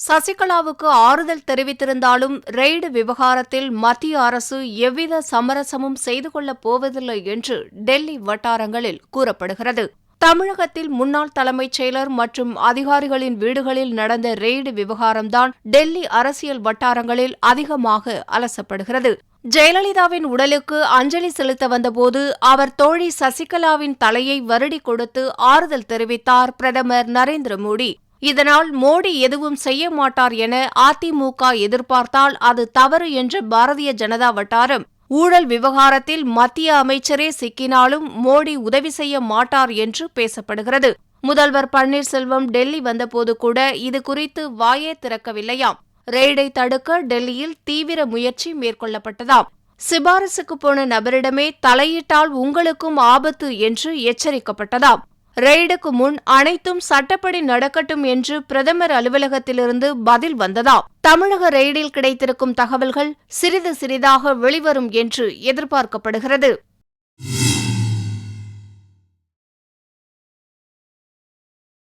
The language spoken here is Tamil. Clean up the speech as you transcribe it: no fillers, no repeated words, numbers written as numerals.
சசிகலாவுக்கு ஆறுதல் தெரிவித்திருந்தாலும் ரெய்டு விவகாரத்தில் மத்திய அரசு எவ்வித சமரசமும் செய்து கொள்ளப் போவதில்லை என்று டெல்லி வட்டாரங்களில் கூறப்படுகிறது. தமிழகத்தில் முன்னாள் தலைமைச் செயலர் மற்றும் அதிகாரிகளின் வீடுகளில் நடந்த ரெய்டு விவகாரம்தான் டெல்லி அரசியல் வட்டாரங்களில் அதிகமாக அலசப்படுகிறது. ஜெயலலிதாவின் உடலுக்கு அஞ்சலி செலுத்த வந்தபோது அவர் தோழி சசிகலாவின் தலையை வருடி கொடுத்து ஆறுதல் தெரிவித்தார் பிரதமர் நரேந்திர மோடி. இதனால் மோடி எதுவும் செய்ய மாட்டார் என அதிமுக எதிர்பார்த்தால் அது தவறு என்ற பாரதிய ஜனதா வட்டாரம், ஊழல் விவகாரத்தில் மத்திய அமைச்சரே சிக்கினாலும் மோடி உதவி செய்ய மாட்டார் என்று பேசப்படுகிறது. முதல்வர் பன்னீர்செல்வம் டெல்லி வந்தபோது கூட இது குறித்து வாயே திறக்கவில்லையாம். ரெய்டை தடுக்க டெல்லியில் தீவிர முயற்சி மேற்கொள்ளப்பட்டதாம். சிபாரிசுக்கு போன நபரிடமே தலையிட்டால் உங்களுக்கும் ஆபத்து என்று எச்சரிக்கப்பட்டதாம். ரெய்டுக்கு முன் அனைத்தும் சட்டப்படி நடக்கட்டும் என்று பிரதமர் அலுவலகத்திலிருந்து பதில் வந்ததாம். தமிழக ரெய்டில் கிடைத்திருக்கும் தகவல்கள் சிறிது சிறிதாக வெளிவரும் என்று எதிர்பார்க்கப்படுகிறது.